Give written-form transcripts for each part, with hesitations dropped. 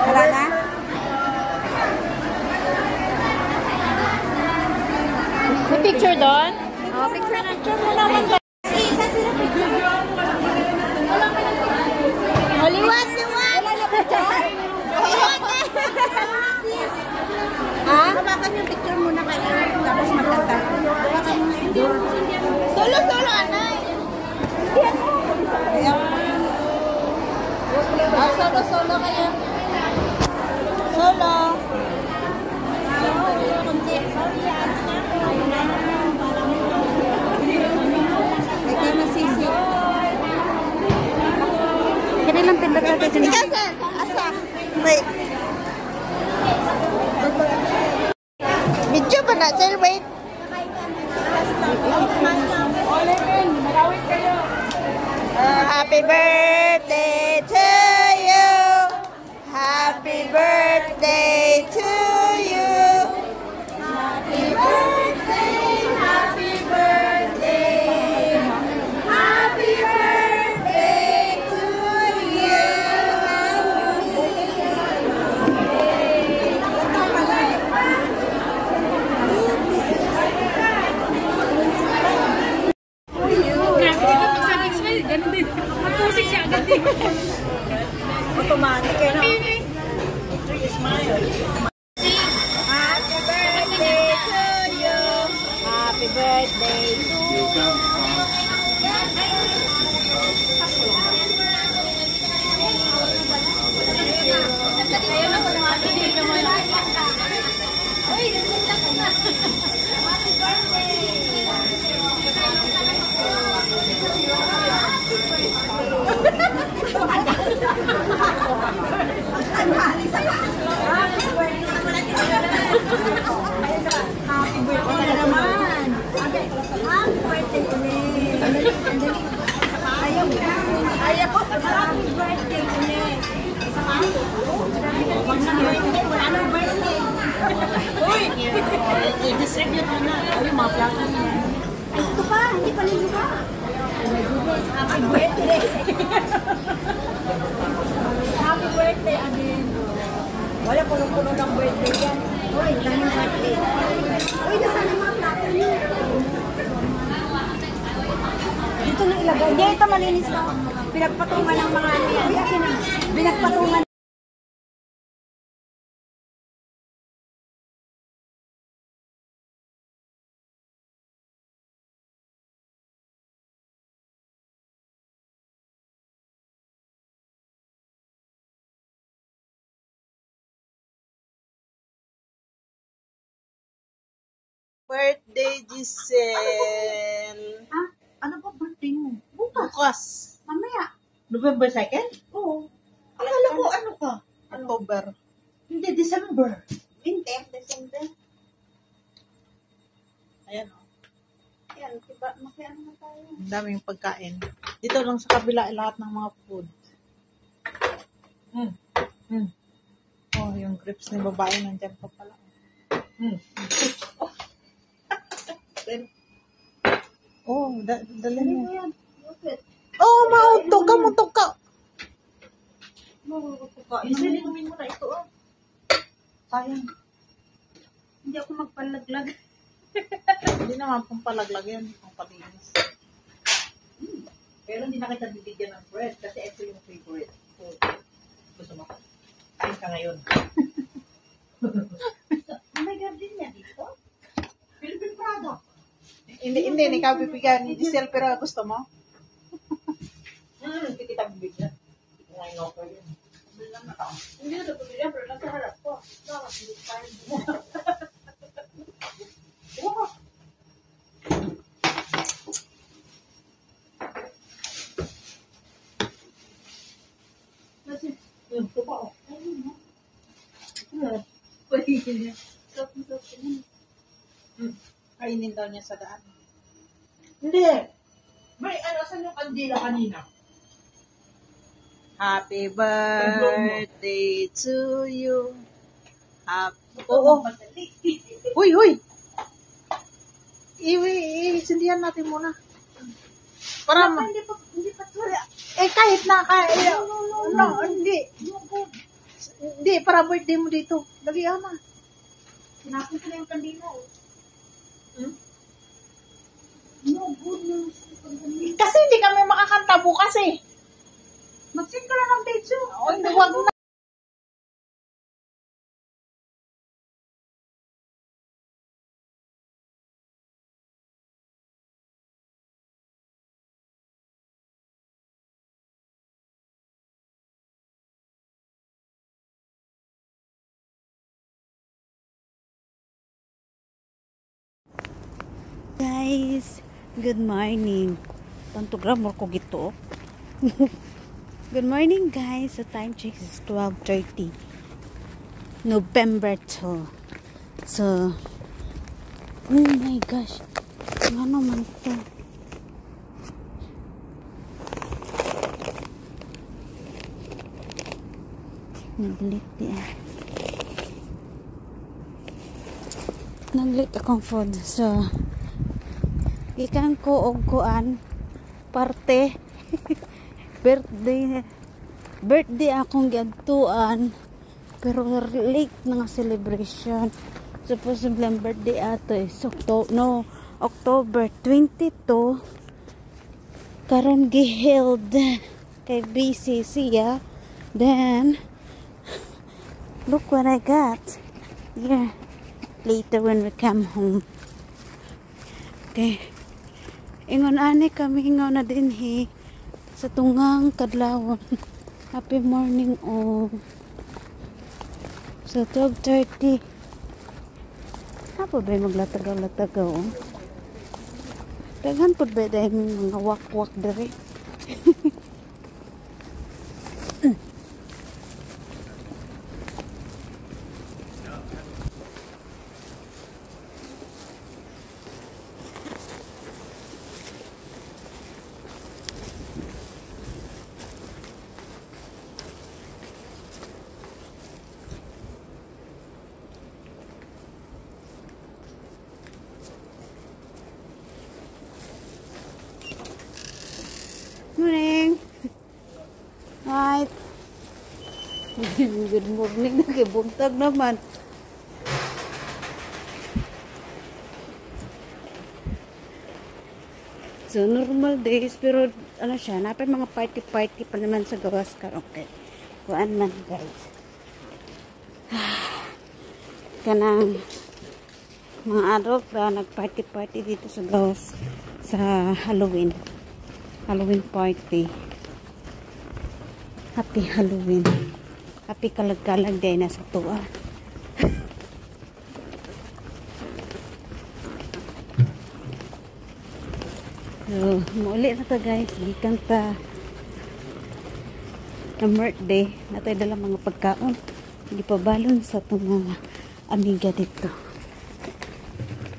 Wala na? May picture doon? Oh, picture na. Picture mo naman ba? Liwat! Liwat! Wala na picture? Liwat! Ha? Hawakan yung picture muna kayo. Tapos magkanta. Hawakan mo na yun. Solo, solo, anay. Ayan. Solo, solo kayo. Solo. Ikaw na sisi. Kaya lang pindag natin din. Ikaw sir. Asa? Wait. Video ba na sir? Wait. Happy birthday to you. Happy birthday to you. Happy birthday, happy birthday. Happy birthday to you. Ganun din. Magpusik siya agad din. Automatic eh, no? Smile. Happy birthday to you. Happy birthday to you. Happy birthday naman. Happy birthday ulit. Ayaw. Happy birthday ulit. Wala nang birthday. Uy! I-distribute mo na. Ay, mga plaka na. Ay, ito pa. Hindi pa ligo pa. Happy birthday. Happy birthday again. Wala puno-puno ng birthday yan. Uy, daming birthday. Uy, nasaan yung mga plaka niyo? Dito na ilagay. Hindi, ito malinis na. Pinagpatungan ng mga ano yan. Pinagpatungan. Birthday, Giselle. Ah, ano ba birthday mo? Bukas. Mamaya. November 2nd? Oo. Akala ko ano ka? October. Hindi, December. 20, December. Ayan o. Ayan, diba, makiano na tayo. Ang daming pagkain. Dito lang sa kabila lahat ng mga food. Oh, yung grapes ni babae nandyan pa pala. Oh, dali mo. Oh, mautog ka, mutog ka. Isilinumin mo na ito, oh. Sayang. Hindi ako magpalaglag. Hindi naman pong palaglag yan, pong palinis. Pero hindi na kita bibigyan ng bread kasi ito yung favorite food. Gusto mo? Kain ka ngayon. May garden niya dito? Philippine product. Hindi, ikaw bibigyan ni Giselle pero gusto mo? Hindi kita bibigyan. Ngayon ako yun. Hindi na bibigyan pero nasa harap ko. Bakit hindi tayo Ito pa, oh. pwede niya. Kainin daw niya sa daan. Hindi. May ano, saan yung kandila kanina? Happy birthday to you. Happy... Oo. Huy! Isindihan natin muna. Para Hindi pa wala. kahit na hindi. Hindi, para birthday mo dito. Lagyan na. Tinapon ko na yung kandila. No good news. Kasi hindi kami makakanta bukas eh. Mag-send ka lang ng page. Wag na. Guys, good morning. Tantogram mo ko gito. Good morning guys. The time check is 12:30. November 2. So, oh my gosh. Ano man to? Naglit yan. Naglit akong food. So, ikan ko og kuan parte birthday akong giadtuan pero late na nga celebration. Supposedly ang birthday ato is October 22 karon giheld kay busy siya. Then look what I got here later when we come home. Okay, ingon ani kami ingon na din sa tungang kadlawon. Happy morning all. So 12:30 apa ba maglatagaw-latagaw? Daghan pud ba dahil mga wak-wak dere? Morning. Right. Good morning. Nakibuntag naman. So, normal days. Pero, ano siya, napay mga party-party pa naman sa gawas karon. Okay. Kuan man, guys. Kanang mga adult na nag-party-party dito sa gawas sa Halloween party. Happy Halloween. Happy kalag-kalag day na sa tuwa. So, mauli na ta guys. Gikan ta na birthday. Natay dala mga pagkaon. Hindi pa balon sa itong mga amiga dito.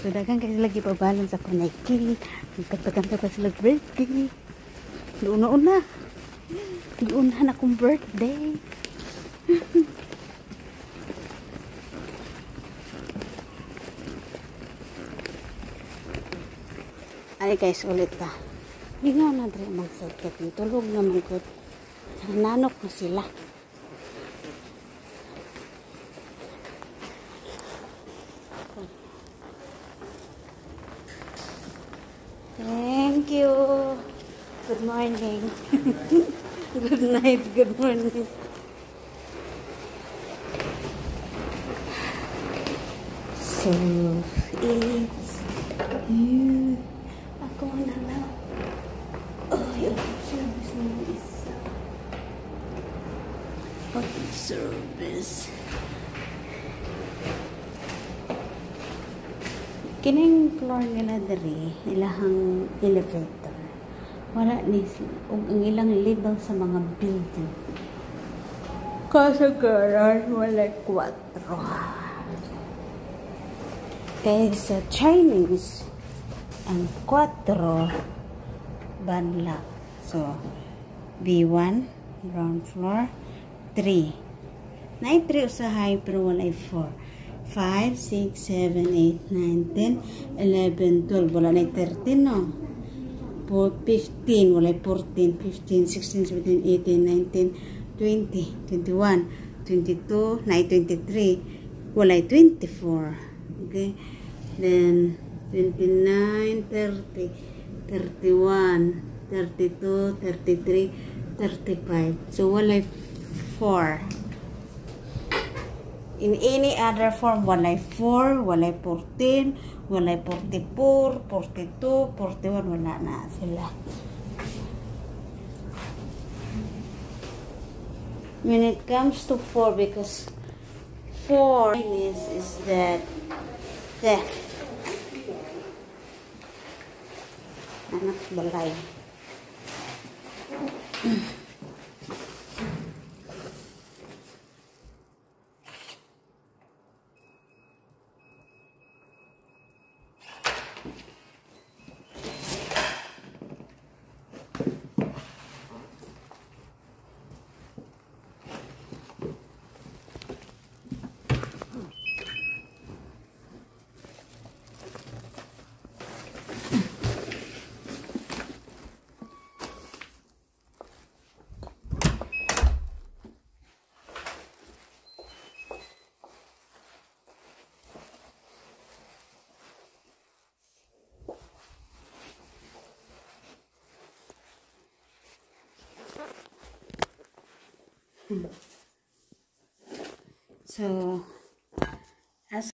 So, dagang kayo lagi pa balon sa kunaikin. Magkanta-kanta pa sila birthday. Doon-una. Doon-una akong birthday. Ay guys, ulit ta. Hindi nga na dre magsagkat. Tulog naman ko. Nanok na sila. Thank you. Good morning. Good night. Good morning. So, it's you. Ako na lang. Oh, yung service mo isa. What service? Kining floor nila diri, ilahang elevator. Wala ni og ang ilang level sa mga building. Kasagaran wala 4. Kaya sa Chinese, ang 4 banla. So, B1, ground floor, 3. Na 3 usahay pero wala 4. 5, 6, 7, 8, 9, 10, 11, 12. Wala na 13, no? 15, wala 14, 15, 16, 17, 18, 19, 20, 21, 22, na 23, wala 24. Okay? Then, 29, 30, 31, 32, 33, 35. So, wala 4. In any other form, walay 4, walay 14, walay 44, 42, 41, wala na sila. When it comes to 4, because 4 is that theft. Anak balay. So, as